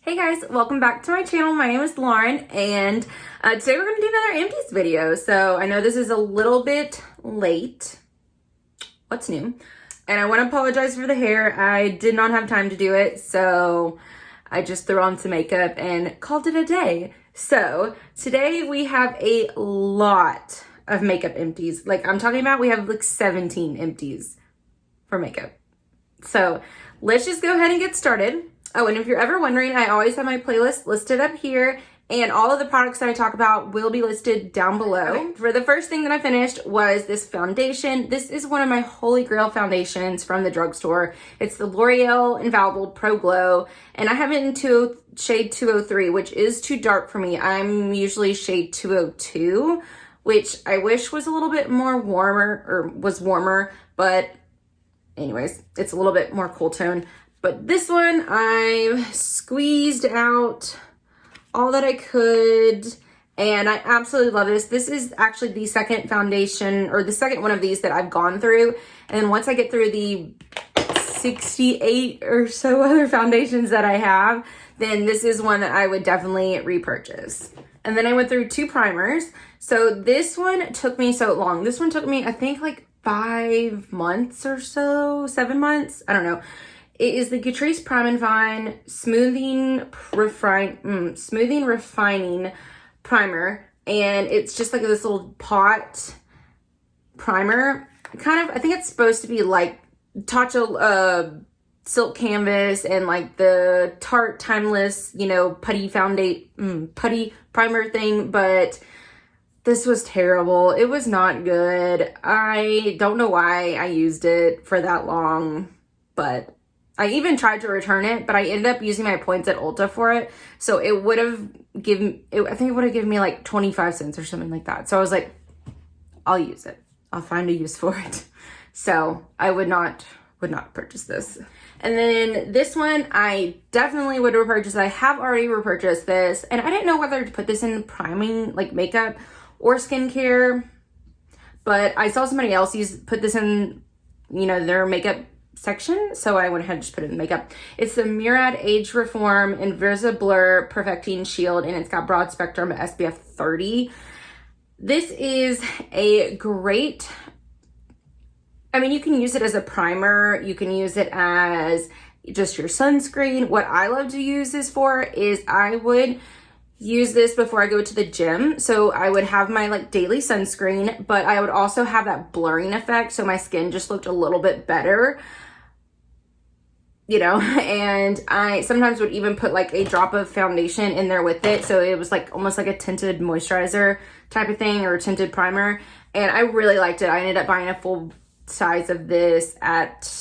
Hey guys, welcome back to my channel. My name is Lauren, and today we're going to do another Empties video. So I know this is a little bit late. What's new? And I want to apologize for the hair. I did not have time to do it, so I just threw on some makeup and called it a day. So today we have a lot of makeup empties. Like I'm talking about, we have like 17 empties for makeup. So let's just go ahead and get started. Oh, and if you're ever wondering, I always have my playlist listed up here, and all of the products that I talk about will be listed down below. Okay. For the first thing that I finished was this foundation. This is one of my holy grail foundations from the drugstore. It's the L'Oreal Infallible Pro-Glow, and I have it in shade 203, which is too dark for me. I'm usually shade 202, which I wish was a little bit more warmer, or was warmer, but anyways, it's a little bit more cool tone. But this one, I've squeezed out all that I could, and I absolutely love this. This is actually the second foundation, or the second one of these that I've gone through. And then once I get through the 68 or so other foundations that I have, then this is one that I would definitely repurchase. And then I went through two primers. So this one took me so long. This one took me, I think, like 5 months or so, 7 months. I don't know. It is the Catrice Prime and Fine Smoothing Refining Primer. And it's just like this little pot primer. Kind of, I think it's supposed to be like Tatcha Silk Canvas and like the Tarte Timeless, you know, putty primer thing. But this was terrible. It was not good. I don't know why I used it for that long, but I even tried to return it, but I ended up using my points at Ulta for it. So it would have given, I think it would have given me like 25 cents or something like that. So I was like, I'll use it. I'll find a use for it. So I would not purchase this. And then this one, I definitely would repurchase. I have already repurchased this, and I didn't know whether to put this in priming, like makeup or skincare, but I saw somebody else put this in, you know, their makeup section, so I went ahead and just put it in makeup. It's the Murad Age Reform Invisiblur Perfecting Shield, and it's got broad spectrum SPF 30. This is a great, I mean, you can use it as a primer, you can use it as just your sunscreen. What I love to use this for is I would use this before I go to the gym. So I would have my like daily sunscreen, but I would also have that blurring effect, so my skin just looked a little bit better, you know. And I sometimes would even put like a drop of foundation in there with it, so it was like almost like a tinted moisturizer type of thing, or a tinted primer. And I really liked it. I ended up buying a full size of this at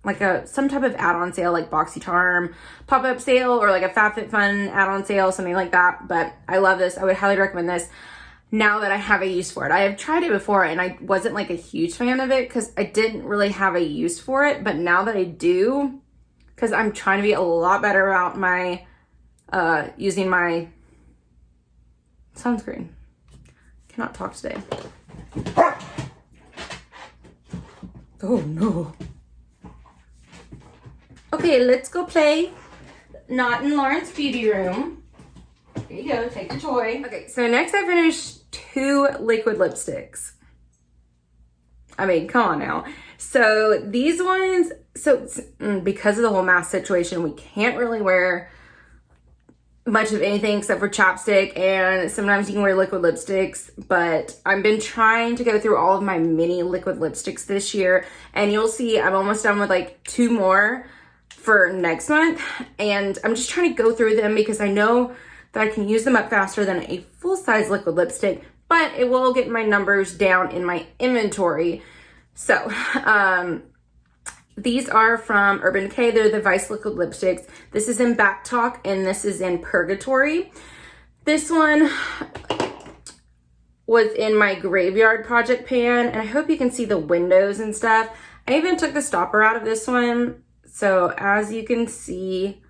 like some type of add-on sale, like BoxyCharm pop-up sale, or like a FabFitFun add-on sale, something like that. But I love this. I would highly recommend this now that I have a use for it. I have tried it before and I wasn't like a huge fan of it because I didn't really have a use for it. But now that I do, because I'm trying to be a lot better about my using my sunscreen. Cannot talk today. Oh no. Okay, let's go play Not in Lauren's Beauty Room. Here you go, take the toy. Okay, so next I finished 2 liquid lipsticks. I mean, come on now. So these ones, because of the whole mask situation, we can't really wear much of anything except for chapstick, and sometimes you can wear liquid lipsticks, but I've been trying to go through all of my mini liquid lipsticks this year, and you'll see I'm almost done with like 2 more for next month, and I'm just trying to go through them because I know that I can use them up faster than a full-size liquid lipstick, but it will get my numbers down in my inventory. So these are from Urban Decay. They're the Vice Liquid Lipsticks. This is in Backtalk, and this is in Purgatory. This one was in my Graveyard Project pan, and I hope you can see the windows and stuff. I even took the stopper out of this one. So as you can see,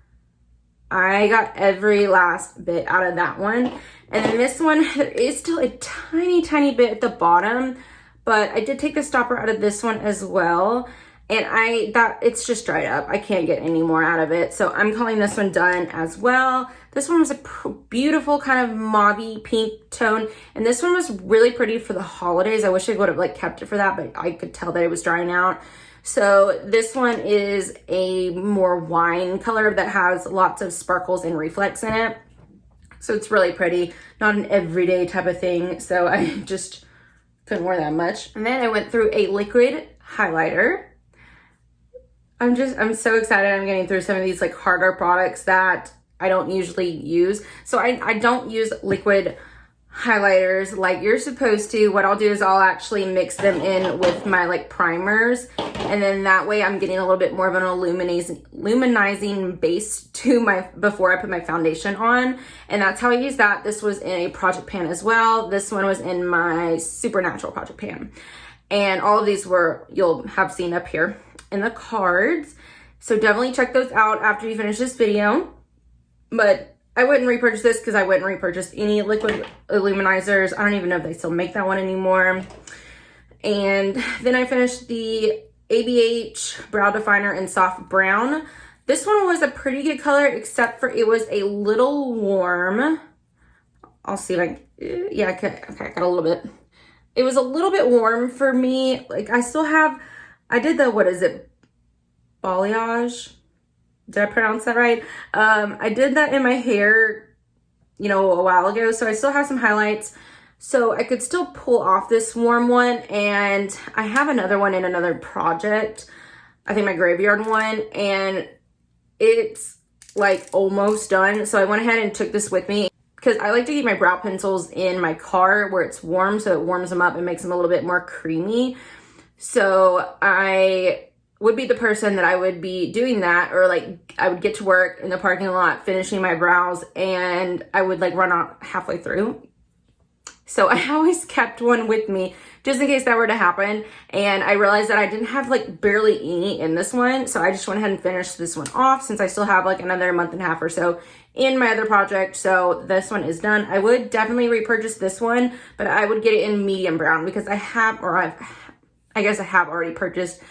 I got every last bit out of that one. And then this one, there is still a tiny, tiny bit at the bottom, but I did take the stopper out of this one as well. and it's just dried up. I can't get any more out of it. So I'm calling this one done as well. This one was a beautiful kind of mauve pink tone. And this one was really pretty for the holidays. I wish I would have like kept it for that, but I could tell that it was drying out. So this one is a more wine color that has lots of sparkles and reflex in it. So it's really pretty, not an everyday type of thing. So I just couldn't wear that much. And then I went through a liquid highlighter. I'm so excited. I'm getting through some of these like harder products that I don't usually use. So I don't use liquid highlighters like you're supposed to. What I'll do is I'll actually mix them in with my like primers, and then that way I'm getting a little bit more of an luminizing base to my, before I put my foundation on. And that's how I use that. This was in a project pan as well. This one was in my Supernatural project pan. And all of these you'll have seen up here in the cards. So definitely check those out after you finish this video. But I wouldn't repurchase this because I wouldn't repurchase any liquid illuminizers. I don't even know if they still make that one anymore. And then I finished the ABH Brow Definer in Soft Brown. This one was a pretty good color, except for it was a little warm. I'll see if I got a little bit. It was a little bit warm for me. Like I did the, what is it? Balayage? Did I pronounce that right? I did that in my hair, a while ago. So I still have some highlights. So I could still pull off this warm one. And I have another one in another project. I think my graveyard one. And it's like almost done. So I went ahead and took this with me, because I like to keep my brow pencils in my car where it's warm, so it warms them up and makes them a little bit more creamy. So I would be the person that I would be doing that, or like I would get to work in the parking lot finishing my brows, and I would like run out halfway through. So I always kept one with me just in case that were to happen. And I realized that I didn't have like barely any in this one. So I just went ahead and finished this one off, since I still have like another month and a half or so in my other project. So this one is done. I would definitely repurchase this one, but I would get it in medium brown, because I have already repurchased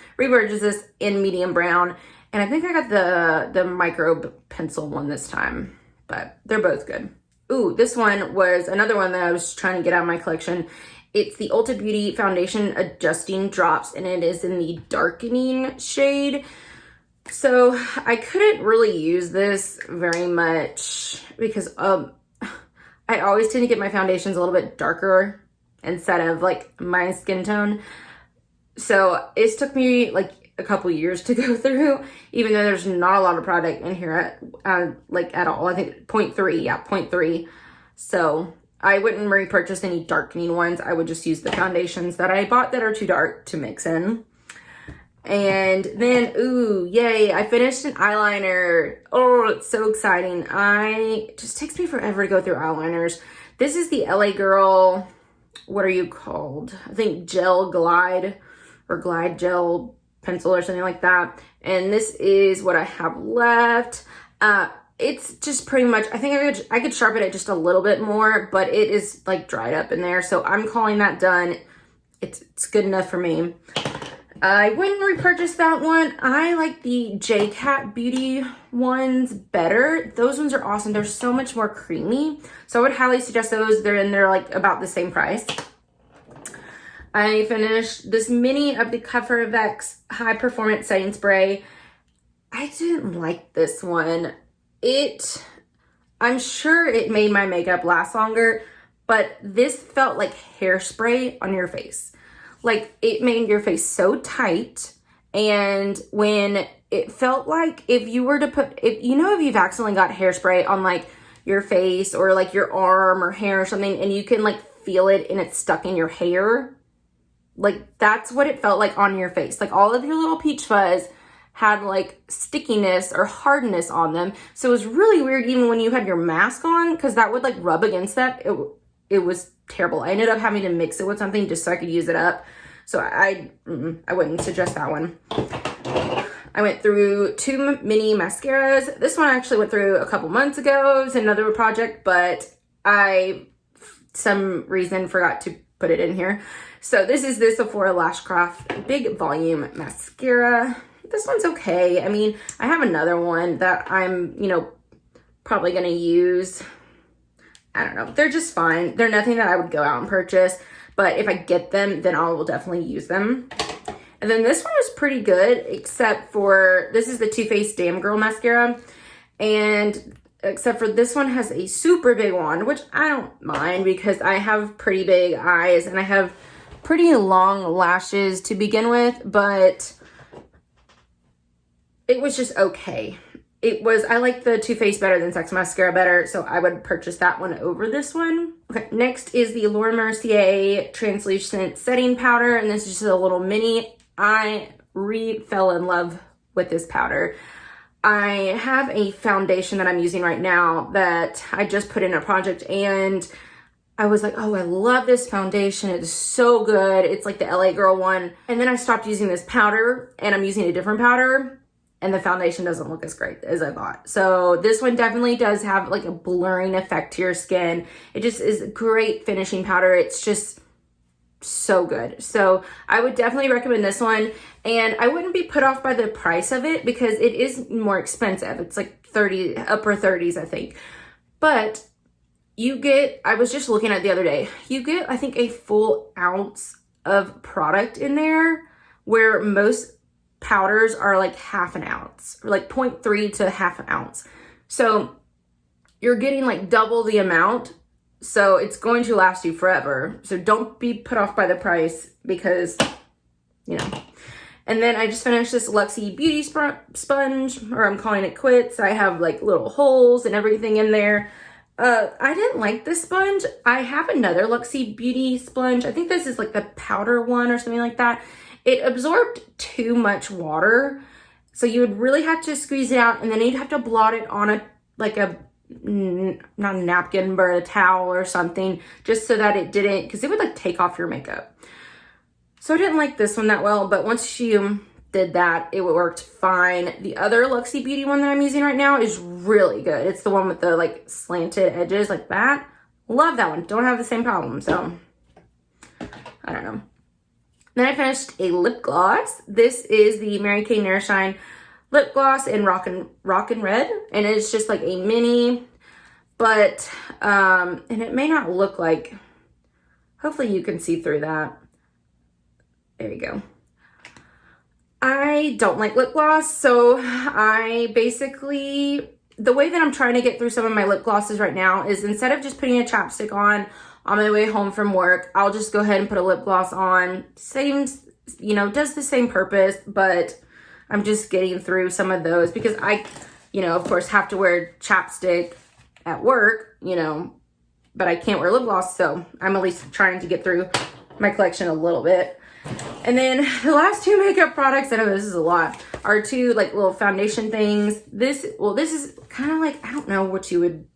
this in medium brown. And I think I got the micro pencil one this time, but they're both good. Ooh, this one was another one that I was trying to get out of my collection. It's the Ulta Beauty Foundation Adjusting Drops, and it is in the darkening shade. So I couldn't really use this very much because I always tend to get my foundations a little bit darker instead of like my skin tone. So it took me like a couple years to go through, even though there's not a lot of product in here at all. I think 0.3. So I wouldn't repurchase any darkening ones. I would just use the foundations that I bought that are too dark to mix in. And then, ooh, yay, I finished an eyeliner. Oh, it's so exciting. It just takes me forever to go through eyeliners. This is the LA Girl, what are you called? I think Gel Glide or Glide Gel Pencil or something like that. And this is what I have left. It's just pretty much, I think I could sharpen it just a little bit more, but it is like dried up in there. So I'm calling that done. It's good enough for me. I wouldn't repurchase that one. I like the J-Cat Beauty ones better. Those ones are awesome. They're so much more creamy. So I would highly suggest those. They're like about the same price. I finished this mini of the Cover Vex High Performance Setting Spray. I didn't like this one. I'm sure it made my makeup last longer, but this felt like hairspray on your face. Like it made your face so tight. And when it felt like if you were to put, if you've accidentally got hairspray on like your face or like your arm or hair or something, and you can like feel it and it's stuck in your hair, like that's what it felt like on your face. Like all of your little peach fuzz had like stickiness or hardness on them. So it was really weird even when you had your mask on, because that would like rub against that. It was terrible. I ended up having to mix it with something just so I could use it up. So I wouldn't suggest that one. I went through 2 mini mascaras. This one I actually went through a couple months ago. It was another project, but I, some reason, forgot to put it in here. So this is the Sephora Lashcraft Big Volume Mascara. This one's okay. I mean, I have another one that I'm, you know, probably going to use. I don't know. They're just fine. They're nothing that I would go out and purchase, but if I get them, then I will definitely use them. And then this one was pretty good, except for, this is the Too Faced Damn Girl Mascara. And except for this one has a super big wand, which I don't mind because I have pretty big eyes and I have pretty long lashes to begin with, but it was just okay. I like the Too Faced better than Sex Mascara better, so I would purchase that one over this one. Okay, next is the Laura Mercier Translucent Setting Powder, and this is just a little mini. I fell in love with this powder. I have a foundation that I'm using right now that I just put in a project, and I was like, oh, I love this foundation. It is so good. It's like the LA Girl one. And then I stopped using this powder, and I'm using a different powder, and the foundation doesn't look as great as I thought. So this one definitely does have like a blurring effect to your skin. It just is a great finishing powder. It's just so good. So I would definitely recommend this one. And I wouldn't be put off by the price of it because it is more expensive. It's like upper 30s, I think. But you get, I was just looking at it the other day, you get, I think, a full ounce of product in there, where most powders are like half an ounce, or like 0.3 to half an ounce. So you're getting like double the amount. So it's going to last you forever. So don't be put off by the price because, you know. And then I just finished this Luxie Beauty Sponge, or I'm calling it quits. I have like little holes and everything in there. I didn't like this sponge. I have another Luxie Beauty Sponge. I think this is like the powder one or something like that. It absorbed too much water. So you would really have to squeeze it out, and then you'd have to blot it on not a napkin, but a towel or something, just so that it didn't, because it would like take off your makeup. So I didn't like this one that well, but once you did that, it worked fine. The other Luxie Beauty one that I'm using right now is really good. It's the one with the like slanted edges like that. Love that one. Don't have the same problem, so I don't know. Then I finished a lip gloss. This is the Mary Kay Nair Shine lip gloss in Rockin' Red, and it's just like a mini, but and it may not look like, hopefully you can see through that. There you go. I don't like lip gloss, so I basically, the way that I'm trying to get through some of my lip glosses right now is, instead of just putting a chapstick on my way home from work, I'll just go ahead and put a lip gloss on. Same, you know, does the same purpose, but I'm just getting through some of those because I, you know, of course have to wear chapstick at work, you know, but I can't wear lip gloss, so I'm at least trying to get through my collection a little bit. And then the last two makeup products, I know this is a lot, are two like little foundation things. This is kind of like, I don't know what you would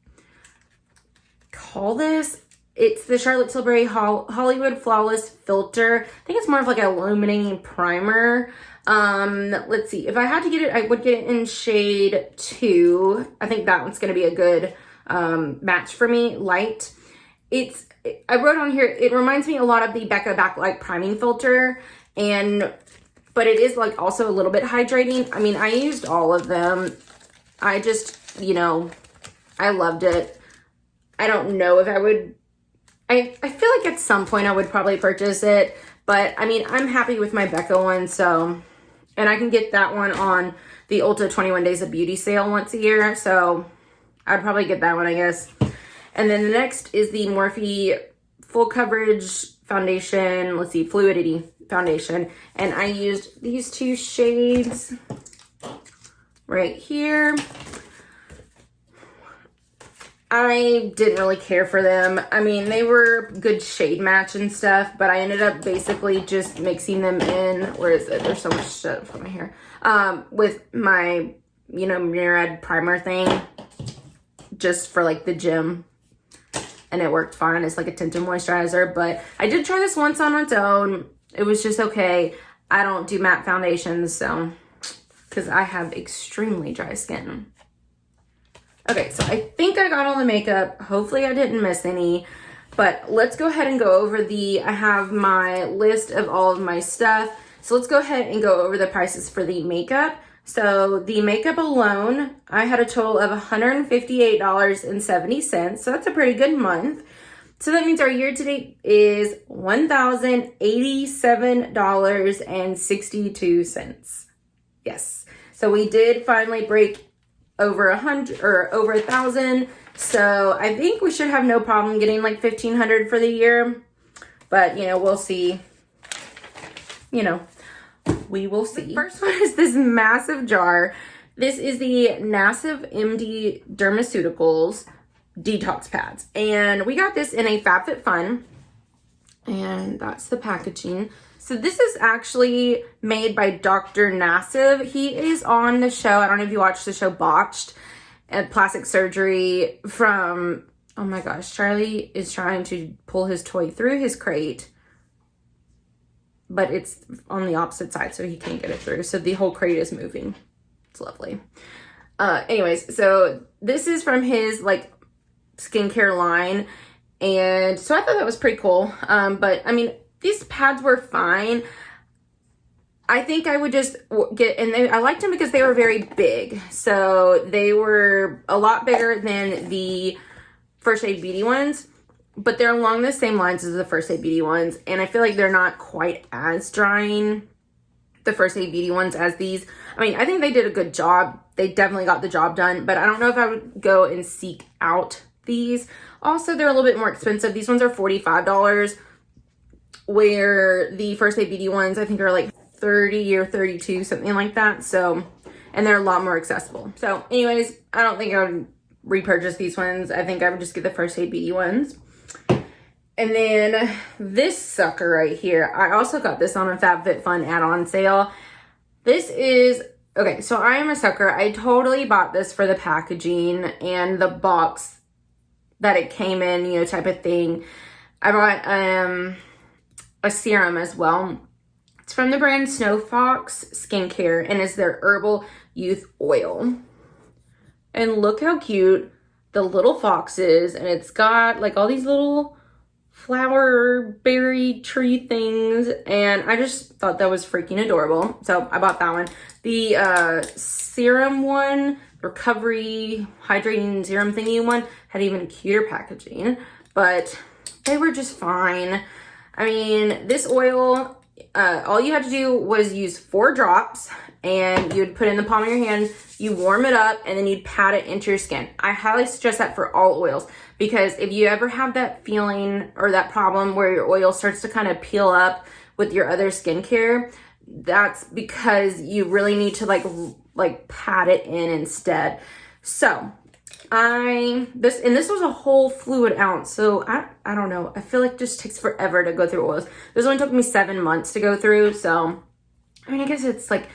call this. It's the Charlotte Tilbury Hollywood Flawless Filter. I think it's more of like an illuminating primer. Let's see. If I had to get it, I would get it in shade 2. I think that one's going to be a good match for me. Light. I wrote on here, it reminds me a lot of the Becca Backlight Priming Filter, but it is like also a little bit hydrating. I mean, I used all of them. I just, you know, I loved it. I don't know if I would, I feel like at some point I would probably purchase it, but I mean, I'm happy with my Becca one, so, and I can get that one on the Ulta 21 Days of Beauty sale once a year, so I'd probably get that one, I guess. And then the next is the Morphe Full Coverage Foundation, let's see, Fluidity Foundation, and I used these two shades right here. I didn't really care for them. I mean, they were good shade match and stuff, but I ended up basically just mixing them in. Where is it? There's so much stuff on my hair. With my, you know, Murad primer thing, just for like the gym, and it worked fine. It's like a tinted moisturizer, but I did try this once on its own. It was just okay. I don't do matte foundations, so, because I have extremely dry skin. Okay, so I think I got all the makeup. Hopefully I didn't miss any. But let's go ahead and go over I have my list of all of my stuff. So let's go ahead and go over the prices for the makeup. So the makeup alone, I had a total of $158.70. So that's a pretty good month. So that means our year to date is $1,087.62. Yes. So we did finally break over 100 or over 1,000. So I think we should have no problem getting like 1,500 for the year. But, you know, we'll see. You know, we will see. The first one is this massive jar. This is the Nassive MD Dermaceuticals Detox Pads. And we got this in a FabFitFun. And that's the packaging. So this is actually made by Dr. Nassive. He is on the show. I don't know if you watched the show Botched, and plastic surgery from, oh my gosh, Charlie is trying to pull his toy through his crate, but it's on the opposite side, so he can't get it through. So the whole crate is moving. It's lovely. Anyways, so this is from his like skincare line. And so I thought that was pretty cool. But I mean, these pads were fine. I think I would just get, and I liked them because they were very big. So they were a lot bigger than the First Aid Beauty ones, but they're along the same lines as the First Aid Beauty ones. And I feel like they're not quite as drying, the First Aid Beauty ones, as these. I mean, I think they did a good job. They definitely got the job done, but I don't know if I would go and seek out these. Also, they're a little bit more expensive. These ones are $45, where the First Aid Beauty ones I think are like 30 or 32, something like that. So, and they're a lot more accessible. So anyways, I don't think I would repurchase these ones. I think I would just get the First Aid Beauty ones. And then this sucker right here, I also got this on a FabFitFun add-on sale. This is, okay, so I am a sucker. I totally bought this for the packaging and the box that it came in, you know, type of thing. I bought a serum as well. It's from the brand Snow Fox Skincare and is their Herbal Youth Oil. And look how cute the little fox is. And it's got like all these little flower berry tree things. And I just thought that was freaking adorable. So I bought that one. The serum one, recovery hydrating serum thingy one, had even cuter packaging. But they were just fine. I mean, this oil, all you had to do was use 4 drops, and you'd put it in the palm of your hand, you warm it up, and then you'd pat it into your skin. I highly suggest that for all oils, because if you ever have that feeling or that problem where your oil starts to kind of peel up with your other skincare, that's because you really need to like pat it in instead. So this was a whole fluid ounce, so I don't know, I feel like it just takes forever to go through oils. This only took me 7 months to go through, so I mean, I guess it's like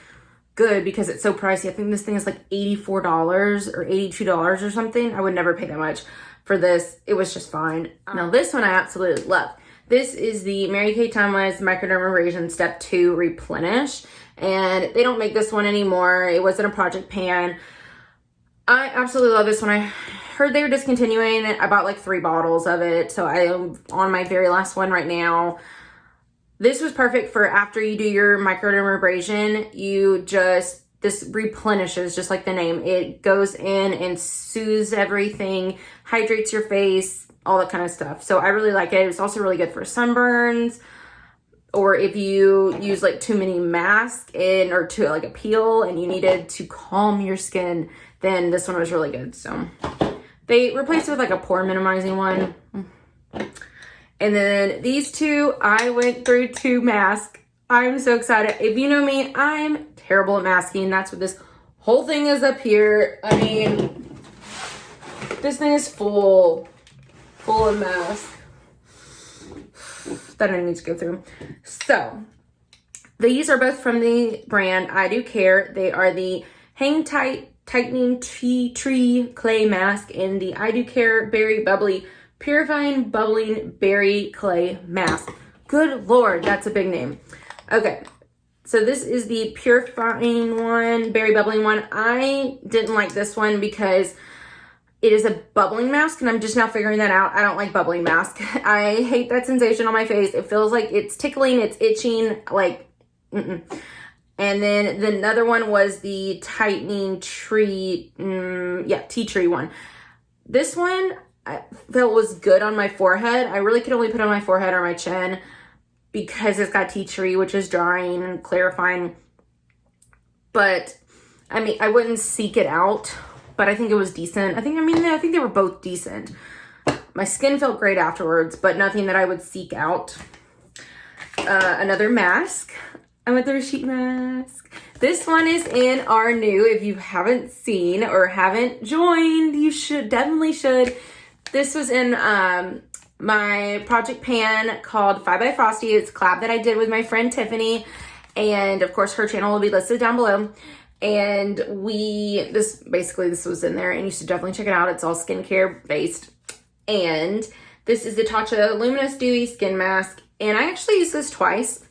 good because it's so pricey. I think this thing is like $84 or $82 or something. I would never pay that much for this. It was just fine. Now this one I absolutely love. This is the Mary Kay Timeless Microdermabrasion Step 2 Replenish, and they don't make this one anymore. It was in a project pan. I absolutely love this one. I heard they were discontinuing it. I bought like 3 bottles of it, so I am on my very last one right now. This was perfect for after you do your microdermabrasion. This replenishes, just like the name. It goes in and soothes everything, hydrates your face, all that kind of stuff. So I really like it. It's also really good for sunburns, or if you use like too many masks or to like a peel and you needed to calm your skin, then this one was really good. So they replaced it with like a pore minimizing one. And then these two, I went through 2 masks. I'm so excited. If you know me, I'm terrible at masking. That's what this whole thing is up here. I mean, this thing is full of masks that I need to go through. So these are both from the brand I Do Care. They are the Hang Tight Tightening Tea Tree Clay Mask and the I Do Care Berry Bubbly Purifying Bubbling Berry Clay Mask. Good Lord, that's a big name. Okay, so this is the purifying one, berry bubbling one. I didn't like this one because It is a bubbling mask, and I'm just now figuring that out. I don't like bubbling mask. I hate that sensation on my face. It feels like it's tickling, it's itching, like, And then the another one was the tightening tea tree one. This one I felt was good on my forehead. I really could only put on my forehead or my chin because it's got tea tree, which is drying and clarifying. But I mean, I wouldn't seek it out, but I think it was decent. I think they were both decent. My skin felt great afterwards, but nothing that I would seek out. Another mask. I went through a sheet mask. This one is in our new, if you haven't seen or haven't joined, you definitely should. This was in my project pan called 5 by Frosty. It's a collab that I did with my friend Tiffany. And of course her channel will be listed down below. And this was in there, and you should definitely check it out. It's all skincare based. And this is the Tatcha Luminous Dewy Skin Mask. And I actually used this twice.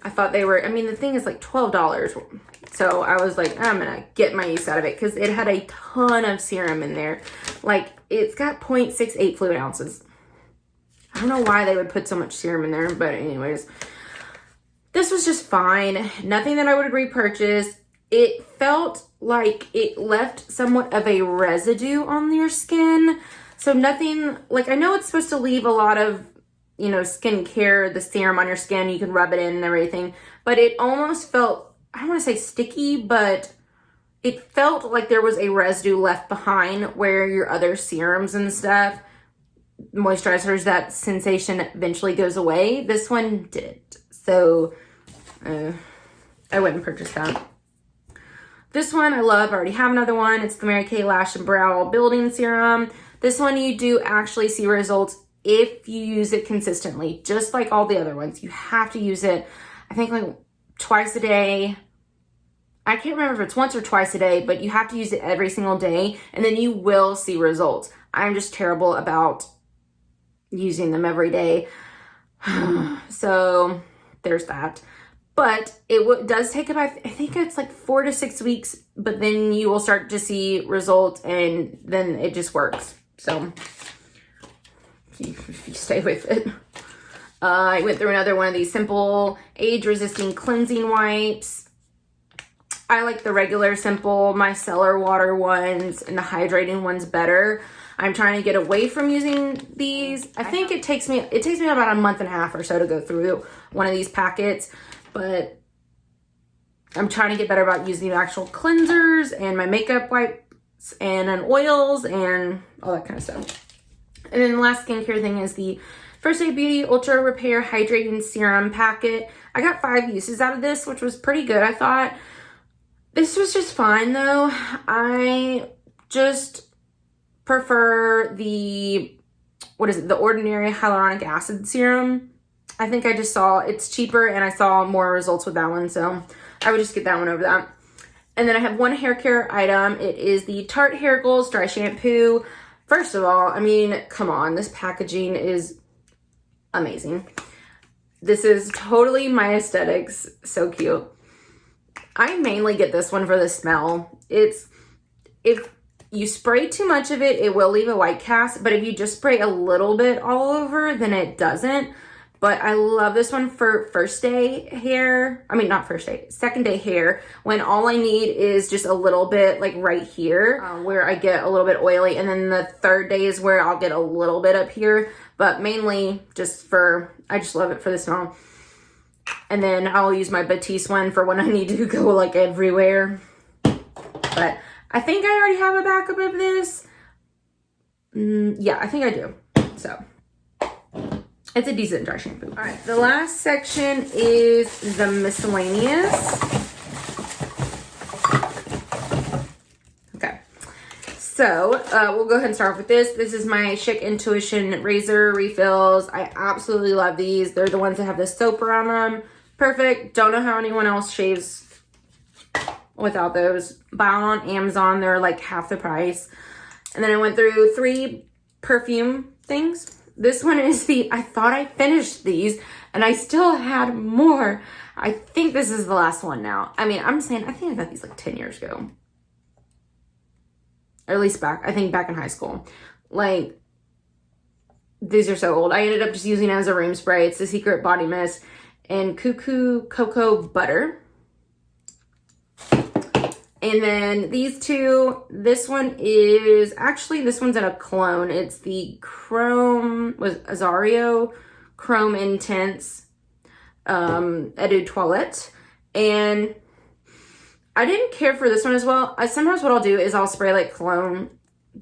I thought they were, I mean, the thing is like $12. So I was like, I'm gonna get my use out of it because it had a ton of serum in there. Like, it's got 0.68 fluid ounces. I don't know why they would put so much serum in there, but anyways. This was just fine. Nothing that I would repurchase. It felt like it left somewhat of a residue on your skin. So nothing, like, I know it's supposed to leave a lot of, you know, skincare, the serum on your skin. You can rub it in and everything. But it almost felt, I don't want to say sticky, but it felt like there was a residue left behind where your other serums and stuff, moisturizers, that sensation eventually goes away. This one did. So I wouldn't purchase that. This one I love. I already have another one. It's the Mary Kay Lash and Brow Building Serum. This one you do actually see results if you use it consistently, just like all the other ones. You have to use it, I think, like twice a day. I can't remember if it's once or twice a day, but you have to use it every single day, and then you will see results. I'm just terrible about using them every day. So there's that. But it does take about, I think it's like 4 to 6 weeks, but then you will start to see results, and then it just works. So if you stay with it. I went through another one of these simple age-resisting cleansing wipes. I like the regular simple micellar water ones and the hydrating ones better. I'm trying to get away from using these. I think it takes me about a month and a half or so to go through one of these packets, but I'm trying to get better about using the actual cleansers and my makeup wipes and oils and all that kind of stuff. And then the last skincare thing is the First Aid Beauty Ultra Repair Hydrating Serum Packet. I got 5 uses out of this, which was pretty good, I thought. This was just fine, though. I just prefer the Ordinary Hyaluronic Acid Serum. I think I just saw it's cheaper, and I saw more results with that one, so I would just get that one over that. And then I have one hair care item. It is the Tarte Hair Goals Dry Shampoo. First of all, I mean, come on, this packaging is amazing. This is totally my aesthetics. So cute. I mainly get this one for the smell. If you spray too much of it, it will leave a white cast, but if you just spray a little bit all over, then it doesn't. But I love this one for second day hair, when all I need is just a little bit, like right here, where I get a little bit oily. And then the third day is where I'll get a little bit up here, but mainly I just love it for the smell. And then I'll use my Batiste one for when I need to go like everywhere. But I think I already have a backup of this. Yeah, I think I do. So it's a decent dry shampoo. All right, the last section is the miscellaneous. Okay, so we'll go ahead and start off with this. This is my Chic Intuition razor refills. I absolutely love these. They're the ones that have the soap around them. Perfect. Don't know how anyone else shaves without those. Buy them on Amazon. They're like half the price. And then I went through 3 perfume things. This one is I thought I finished these and I still had more. I think this is the last one now. I mean, I think I got these like 10 years ago. or at least I think back in high school. Like, these are so old. I ended up just using it as a room spray. It's the Secret Body Mist and Cuckoo Cocoa Butter. And then these two, this one is, actually this one's in a clone. It's the Azario Chrome Intense Eau de Toilette. And I didn't care for this one as well. Sometimes what I'll do is I'll spray like cologne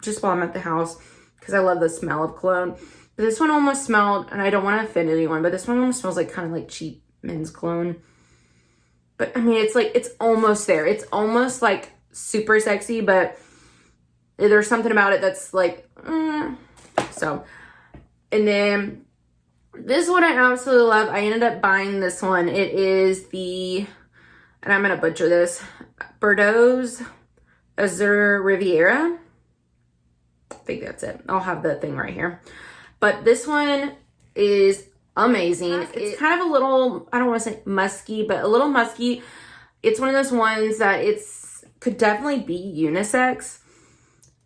just while I'm at the house because I love the smell of cologne. But this one almost smelled, and I don't want to offend anyone, but this one almost smells like kind of like cheap men's cologne. But I mean, it's like, it's almost there. It's almost like super sexy, but there's something about it that's like, so. And then this one I absolutely love. I ended up buying this one. It is the, and I'm going to butcher this, Bordeaux's Azur Riviera. I think that's it. I'll have the thing right here. But this one is amazing. It's kind of a little, I don't want to say musky, but a little musky. It's one of those ones that could definitely be unisex,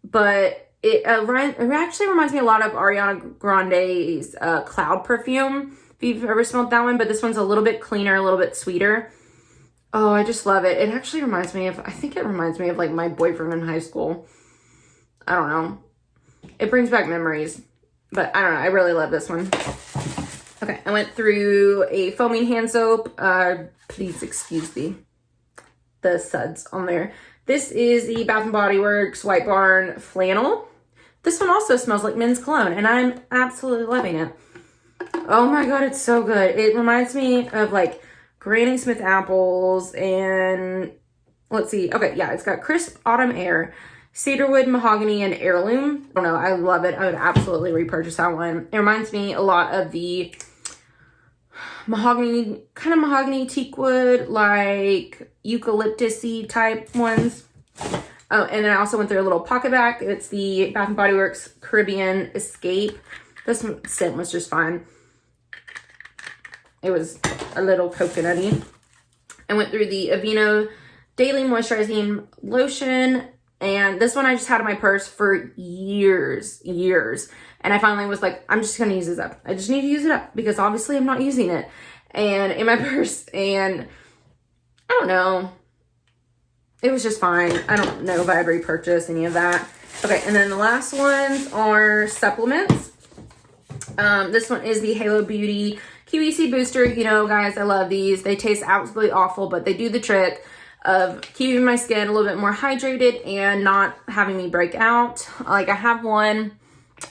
but it actually reminds me a lot of Ariana Grande's Cloud perfume, if you've ever smelled that one, but this one's a little bit cleaner, a little bit sweeter. Oh, I just love it. It actually reminds me of, I think it reminds me of like my boyfriend in high school. I don't know. It brings back memories, but I don't know. I really love this one. Okay, I went through a foaming hand soap. Please excuse the suds on there. This is the Bath & Body Works White Barn Flannel. This one also smells like men's cologne, and I'm absolutely loving it. Oh my god, it's so good. It reminds me of like Granny Smith apples and let's see. Okay, yeah, it's got crisp autumn air, cedarwood, mahogany, and heirloom. I don't know, I love it. I would absolutely repurchase that one. It reminds me a lot of the mahogany, kind of mahogany teak wood, like eucalyptus-y type ones. Oh, and then I also went through a little pocket bag. It's the Bath & Body Works Caribbean Escape. This scent was just fine. It was a little coconutty. I went through the Aveeno Daily Moisturizing Lotion. And this one I just had in my purse for years. And I finally was like, I'm just going to use this up. I just need to use it up because obviously I'm not using it. And in my purse. And I don't know. It was just fine. I don't know if I'd repurchase any of that. Okay, and then the last ones are supplements. This one is the Halo Beauty QVC Booster. You know, guys, I love these. They taste absolutely awful, but they do the trick of keeping my skin a little bit more hydrated and not having me break out. Like, I have one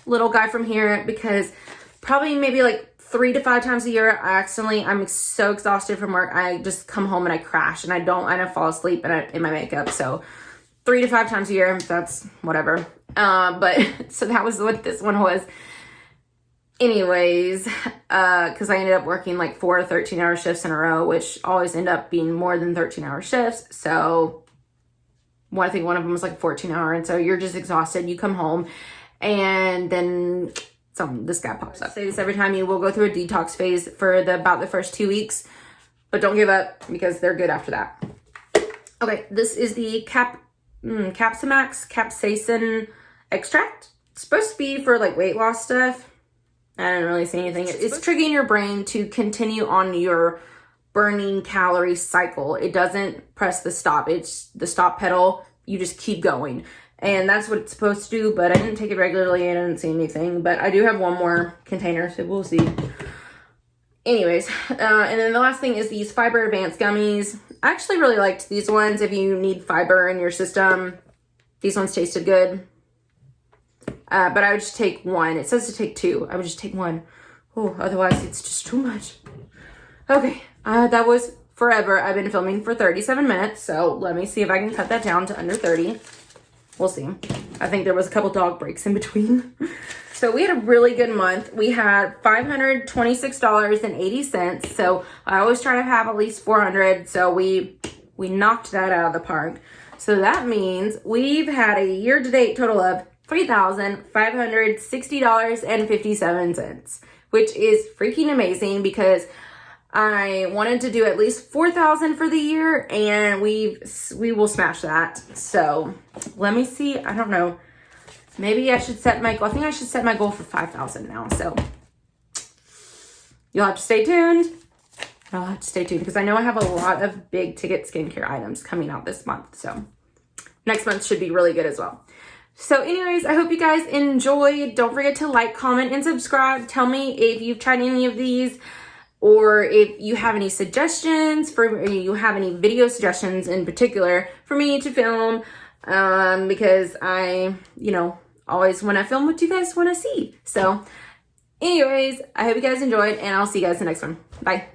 little guy from here because probably maybe like 3 to 5 times a year, I'm so exhausted from work. I just come home and I crash and I don't fall asleep in my makeup. So 3 to 5 times a year, that's whatever. But so that was what this one was. Anyways, because I ended up working like 4 13-hour shifts in a row, which always end up being more than 13-hour shifts. So I think one of them was like 14-hour. And so you're just exhausted. You come home and then this guy pops up. I say this every time. You will go through a detox phase for about the first 2 weeks, but don't give up because they're good after that. Okay, this is the Capsamax Capsaicin Extract. It's supposed to be for like weight loss stuff. I didn't really see anything. It's triggering your brain to continue on your burning calorie cycle. It doesn't press the stop. It's the stop pedal. You just keep going. And that's what it's supposed to do, but I didn't take it regularly and I didn't see anything. But I do have one more container, so we'll see. Anyways, and then the last thing is these Fiber Advanced Gummies. I actually really liked these ones if you need fiber in your system. These ones tasted good. But I would just take one. It says to take 2. I would just take one. Oh, otherwise it's just too much. Okay, that was forever. I've been filming for 37 minutes, so let me see if I can cut that down to under 30. We'll see. I think there was a couple dog breaks in between. So we had a really good month. We had $526.80. So I always try to have at least $400. So we knocked that out of the park. So that means we've had a year-to-date total of $3,560.57, which is freaking amazing because I wanted to do at least 4,000 for the year, and we will smash that. So let me see. I don't know. Maybe I should set my goal. I think I should set my goal for 5,000 now. So you'll have to stay tuned. I'll have to stay tuned because I know I have a lot of big ticket skincare items coming out this month. So next month should be really good as well. So anyways, I hope you guys enjoyed. Don't forget to like, comment, and subscribe. Tell me if you've tried any of these, or if you have any suggestions or you have any video suggestions in particular for me to film, because I, always want to film what you guys want to see. So anyways, I hope you guys enjoyed, and I'll see you guys in the next one. Bye.